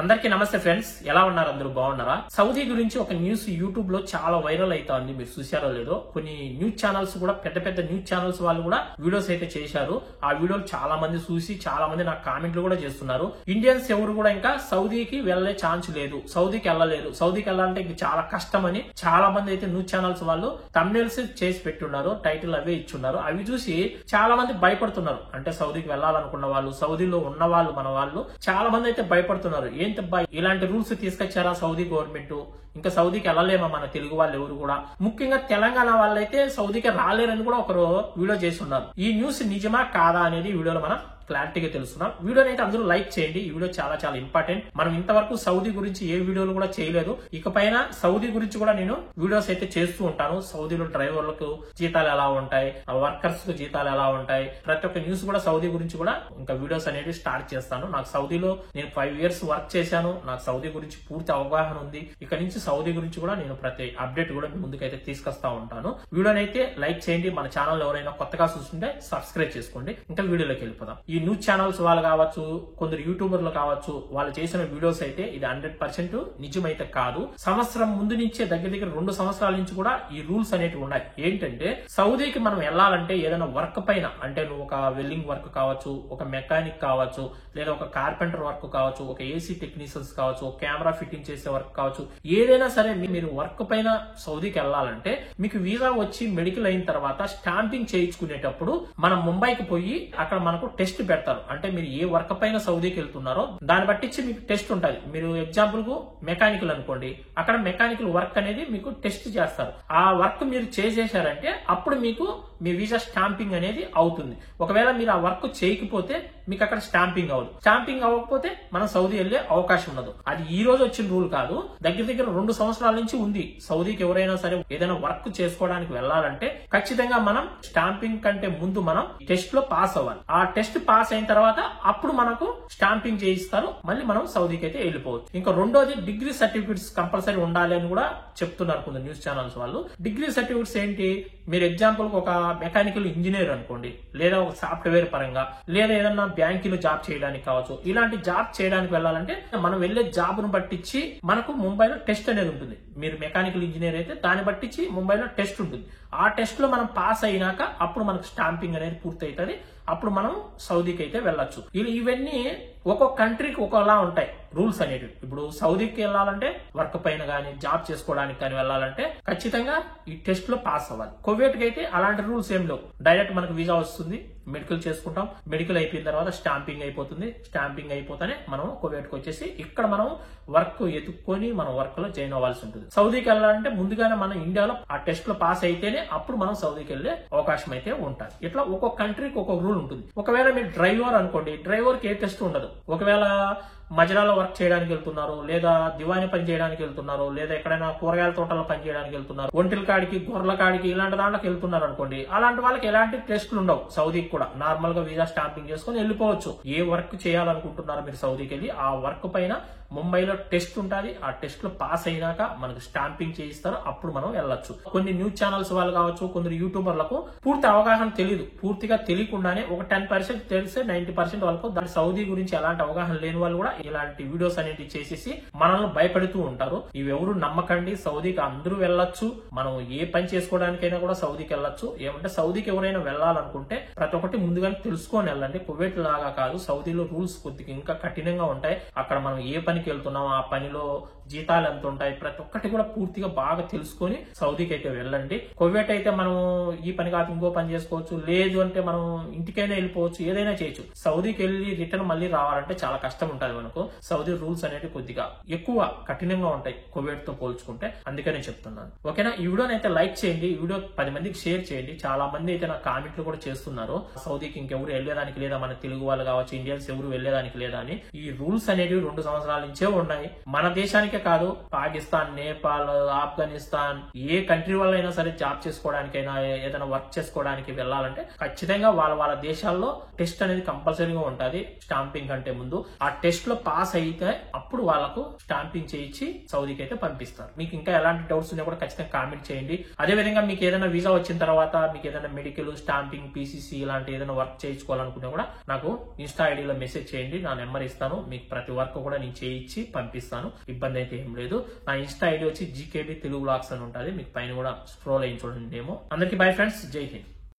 అందరికీ నమస్తే ఫ్రెండ్స్, ఎలా ఉన్నారు? అందరూ బాగున్నారా? సౌదీ గురించి ఒక న్యూస్ యూట్యూబ్ లో చాలా వైరల్ అవుతోంది. మీరు చూసారో లేదో, కొన్ని న్యూస్ ఛానల్స్ కూడా పెద్ద పెద్ద న్యూస్ ఛానల్స్ వాళ్ళు కూడా వీడియోస్ అయితే చేశారు. ఆ వీడియోలు చాలా మంది చూసి చాలా మంది నాకు కామెంట్లు కూడా చేస్తున్నారు. ఇండియన్స్ ఎవరు కూడా ఇంకా సౌదీకి వెళ్లే ఛాన్స్ లేదు, సౌదీకి వెళ్ళలేదు, సౌదీకి వెళ్ళాలంటే ఇంక చాలా కష్టం అని చాలా మంది అయితే న్యూస్ ఛానల్స్ వాళ్ళు థంబ్నెయిల్స్ చేసి పెట్టున్నారు, టైటిల్ అవే ఇచ్చున్నారు. అవి చూసి చాలా మంది భయపడుతున్నారు. అంటే సౌదీకి వెళ్ళాలనుకున్న వాళ్ళు, సౌదీలో ఉన్న వాళ్ళు, మన వాళ్ళు చాలా మంది అయితే భయపడుతున్నారు. ఏంటబ్బా ఇలాంటి రూల్స్ తీసుకొచ్చారా సౌదీ గవర్నమెంట్, ఇంకా సౌదీకి వెళ్ళలేమా మన తెలుగు వాళ్ళు ఎవరు కూడా, ముఖ్యంగా తెలంగాణ వాళ్ళైతే సౌదీకి రాలేరని కూడా ఒకరు వీడియో చేసి ఉన్నారు. ఈ న్యూస్ నిజమా కాదా అనేది వీడియోలో మనం క్లారిటీగా తెలుసుకున్నాం. వీడియోని అయితే అందరూ లైక్ చేయండి. ఈ వీడియో చాలా చాలా ఇంపార్టెంట్. మనం ఇంతవరకు సౌదీ గురించి ఏ వీడియోలు కూడా చేయలేదు. ఇకపైన సౌదీ గురించి కూడా నేను వీడియోస్ అయితే చేస్తూ ఉంటాను. సౌదీలో డ్రైవర్లకు జీతాలు ఎలా ఉంటాయి, వర్కర్స్ కు జీతాలు ఎలా ఉంటాయి, ప్రతి ఒక్క న్యూస్ కూడా సౌదీ గురించి కూడా ఇంకా వీడియోస్ అనేది స్టార్ట్ చేస్తాను. నాకు సౌదీలో నేను 5 years వర్క్ చేశాను. నాకు సౌదీ గురించి పూర్తి అవగాహన ఉంది. ఇక నుంచి సౌదీ గురించి కూడా నేను ప్రతి అప్డేట్ కూడా మీ ముందుకైతే తీసుకొస్తా ఉంటాను. వీడియోని అయితే లైక్ చేయండి. మన ఛానల్ ఎవరైనా కొత్తగా చూస్తుంటే సబ్స్క్రైబ్ చేసుకోండి. ఇంకా వీడియోలోకి వెళ్ళిపోదాం. ఈ న్యూస్ ఛానల్స్ వాళ్ళు కావచ్చు, కొందరు యూట్యూబర్లు కావచ్చు, వాళ్ళు చేసిన వీడియోస్ అయితే ఇది 100% నిజమైతే కాదు. సంవత్సరం ముందు నుంచే దగ్గర 2 సంవత్సరాల నుంచి కూడా ఈ రూల్స్ అనేవి ఉన్నాయి. ఏంటంటే సౌదీకి మనం వెళ్ళాలంటే ఏదైనా వర్క్ పైన, అంటే నువ్వు ఒక వెల్డింగ్ వర్క్ కావచ్చు, ఒక మెకానిక్ కావచ్చు, లేదా ఒక కార్పెంటర్ వర్క్ కావచ్చు, ఒక ఏసీ టెక్నీషియన్స్ కావచ్చు, ఒక కెమెరా ఫిట్టింగ్ చేసే వర్క్ కావచ్చు, ఏదైనా సరే మీరు వర్క్ పైన సౌదీకి వెళ్ళాలంటే మీకు వీసా వచ్చి మెడికల్ అయిన తర్వాత స్టాంపింగ్ చేయించుకునేటప్పుడు మనం ముంబైకి పోయి అక్కడ మనకు టెస్ట్ పెడతారు. అంటే మీరు ఏ వర్క్ పైన సౌదీకి వెళ్తున్నారో దాన్ని బట్టి మీకు టెస్ట్ ఉంటుంది. మీరు ఎగ్జాంపుల్ కు మెకానికల్ అనుకోండి, అక్కడ మెకానికల్ వర్క్ అనేది మీకు టెస్ట్ చేస్తారు. ఆ వర్క్ మీరు చేసేసారంటే అప్పుడు మీకు మీ వీసా స్టాంపింగ్ అనేది అవుతుంది. ఒకవేళ మీరు ఆ వర్క్ చేయకపోతే మీకు అక్కడ స్టాంపింగ్ అవ్వదు. స్టాంపింగ్ అవ్వకపోతే మనం సౌదీ వెళ్లే అవకాశం ఉండదు. అది ఈ రోజు వచ్చిన రూల్ కాదు, దగ్గర 2 సంవత్సరాల నుంచి ఉంది. సౌదీకి ఎవరైనా సరే ఏదైనా వర్క్ చేసుకోవడానికి వెళ్ళాలంటే ఖచ్చితంగా మనం స్టాంపింగ్ కంటే ముందు మనం టెస్ట్ లో పాస్ అవ్వాలి. ఆ టెస్ట్ పాస్ అయిన తర్వాత అప్పుడు మనకు స్టాంపింగ్ చేయిస్తారు. మళ్ళీ మనం సౌదీకి అయితే వెళ్ళిపోవచ్చు. ఇంకా రెండోది డిగ్రీ సర్టిఫికెట్స్ కంపల్సరీ ఉండాలి అని కూడా చెప్తున్నారు కొందరు న్యూస్ ఛానల్స్ వాళ్ళు. డిగ్రీ సర్టిఫికెట్స్ ఏంటి? మీరు ఎగ్జాంపుల్ ఒక మెకానికల్ ఇంజనీర్ అనుకోండి, లేదా ఒక సాఫ్ట్వేర్ పరంగా, లేదా ఏదన్నా బ్యాంకులో జాబ్ చేయడానికి కావచ్చు, ఇలాంటి జాబ్ చేయడానికి వెళ్ళాలంటే మనం వెళ్లే జాబ్ ను బట్టించి మనకు ముంబైలో టెస్ట్ అనేది ఉంటుంది. మీరు మెకానికల్ ఇంజనీర్ అయితే దాన్ని బట్టించి ముంబైలో టెస్ట్ ఉంటుంది. ఆ టెస్ట్ లో మనం పాస్ అయినాక అప్పుడు మనకు స్టాంపింగ్ అనేది పూర్తి అవుతుంది. అప్పుడు మనం సౌదీకి అయితే వెళ్ళొచ్చు. ఇవన్నీ ఒక్కొక్క కంట్రీకి ఒక్కోలా ఉంటాయి రూల్స్ అనేవి. ఇప్పుడు సౌదీకి వెళ్ళాలంటే వర్క్ పైన గానీ జాబ్ చేసుకోవడానికి కానీ వెళ్ళాలంటే ఖచ్చితంగా ఈ టెస్ట్ లో పాస్ అవ్వాలి. కువైట్ కి అయితే అలాంటి రూల్స్ ఏం లేవు. డైరెక్ట్ మనకు వీసా వస్తుంది, మెడికల్ చేసుకుంటాం, మెడికల్ అయిపోయిన తర్వాత స్టాంపింగ్ అయిపోతుంది. స్టాంపింగ్ అయిపోతేనే మనం కువైట్ కి వచ్చేసి ఇక్కడ మనం వర్క్ ఎత్తుక్కొని మనం వర్క్ లో జాయిన్ అవ్వాల్సి ఉంటుంది. సౌదీకి వెళ్ళాలంటే ముందుగానే మనం ఇండియాలో ఆ టెస్ట్ లో పాస్ అయితేనే అప్పుడు మనం సౌదీకి వెళ్లే అవకాశం అయితే ఉంటుంది. ఇట్లా ఒక్కొక్క కంట్రీకి ఒక్కొక్క రూల్ ఉంటుంది. ఒకవేళ మీరు డ్రైవర్ అనుకోండి, డ్రైవర్ కి ఏ టెస్ట్ ఉండదు. ఒకవేళ మజరాలో వర్క్ చేయడానికి వెళ్తున్నారు, లేదా దివాని పని చేయడానికి వెళ్తున్నారు, లేదా ఎక్కడైనా కూరగాయల తోటలో పని చేయడానికి వెళ్తున్నారు, ఒంటిల కాడికి, గొర్రెల కాడికి, ఇలాంటి దాంట్లోకి వెళ్తున్నారు అనుకోండి, అలాంటి వాళ్ళకి ఎలాంటి టెస్టులు ఉండవు. సౌదీకి కూడా నార్మల్ గా వీసా స్టాంపింగ్ చేసుకుని వెళ్ళిపోవచ్చు. ఏ వర్క్ చేయాలనుకుంటున్నారో మీరు సౌదీకి వెళ్ళి ఆ వర్క్ పైన ముంబైలో టెస్ట్ ఉంటుంది. ఆ టెస్ట్ లో పాస్ అయినాక మనకు స్టాంపింగ్ చేయిస్తారు. అప్పుడు మనం వెళ్ళొచ్చు. కొన్ని న్యూస్ ఛానల్స్ వాళ్ళు కావచ్చు, కొందరు యూట్యూబర్లకు పూర్తి అవగాహన తెలియదు. పూర్తిగా తెలియకుండానే ఒక 10% తెలిసే 90% వాళ్ళకు దాని సౌదీ గురించి ఎలాంటి అవగాహన లేని వాళ్ళు కూడా ఇలాంటి వీడియోస్ అనేవి చేసేసి మనల్ని భయపెడుతూ ఉంటారు. ఇవి ఎవరు నమ్మకండి. సౌదీకి అందరూ వెళ్ళొచ్చు. మనం ఏ పని చేసుకోవడానికైనా కూడా సౌదీకి వెళ్ళొచ్చు. ఏమంటే సౌదీకి ఎవరైనా వెళ్ళాలనుకుంటే ప్రతి ఒక్కటి ముందుగానే తెలుసుకొని వెళ్ళండి. కువైట్ లాగా కాదు, సౌదీలో రూల్స్ కొద్దిగా ఇంకా కఠినంగా ఉంటాయి. అక్కడ మనం ఏ పనికి వెళ్తున్నాం, ఆ పనిలో జీతాలు ఎంత ఉంటాయి, ప్రతి ఒక్కటి కూడా పూర్తిగా బాగా తెలుసుకొని సౌదీకి అయితే వెళ్ళండి. కువైట్ అయితే మనం ఈ పని కాదు ఇంకో పని చేసుకోవచ్చు, లేదు అంటే మనం ఇంటికైనా వెళ్ళిపోవచ్చు, ఏదైనా చేయొచ్చు. సౌదీకి వెళ్ళి రిటర్న్ మళ్ళీ రావాలంటే చాలా కష్టం ఉంటుంది మనకు. సౌదీ రూల్స్ అనేవి కొద్దిగా ఎక్కువ కఠినంగా ఉంటాయి కువైట్ తో పోల్చుకుంటే. అందుకనే చెప్తున్నాను. ఓకేనా? ఈ వీడియోని అయితే లైక్ చేయండి. ఈ వీడియో 10 మందికి షేర్ చేయండి. చాలా మంది అయితే నా కామెంట్లు కూడా చేస్తున్నారు, సౌదీకి ఇంకెవరు వెళ్ళేదానికి లేదా, మన తెలుగు వాళ్ళు కావచ్చు, ఇండియన్స్ ఎవరు వెళ్ళేదానికి లేదా అని. ఈ రూల్స్ అనేవి 2 సంవత్సరాల నుంచే ఉన్నాయి. మన దేశానికే కాదు, పాకిస్తాన్, నేపాల్, ఆఫ్ఘనిస్తాన్, ఏ కంట్రీ వాళ్ళైనా సరే జాబ్ చేసుకోవడానికైనా ఏదైనా వర్క్ చేసుకోవడానికి వెళ్ళాలంటే ఖచ్చితంగా వాళ్ళ దేశాల్లో టెస్ట్ అనేది కంపల్సరీగా ఉంటుంది స్టాంపింగ్ కంటే ముందు. ఆ టెస్ట్ లో లో పాస్ అయితే అప్పుడు వాళ్ళకు స్టాంపింగ్ చేయించి సౌదీకి అయితే పంపిస్తారు. మీకు ఇంకా ఎలాంటి డౌట్స్ ఉన్నా కూడా ఖచ్చితంగా కామెంట్ చేయండి. అదే విధంగా మీకు ఏదైనా వీసా వచ్చిన తర్వాత మీకు ఏదైనా మెడికల్, స్టాంపింగ్, పీసీసీ ఇలాంటి ఏదైనా వర్క్ చేయించుకోవాలనుకున్నా కూడా నాకు ఇన్స్టా ఐడిలో మెసేజ్ చేయండి. నా నెంబర్ ఇస్తాను. మీకు ప్రతి వర్క్ కూడా నేను చేయించి పంపిస్తాను. ఇబ్బంది అయితే ఏం లేదు. నా ఇన్స్టా ఐడి వచ్చి జీకేబీ తెలుగు బ్లాగ్స్ అని ఉంటుంది. మీకు పైన కూడా స్క్రోల్ అయ్యి చూడండి. అందరికీ బై ఫ్రెండ్స్, జై హింద్.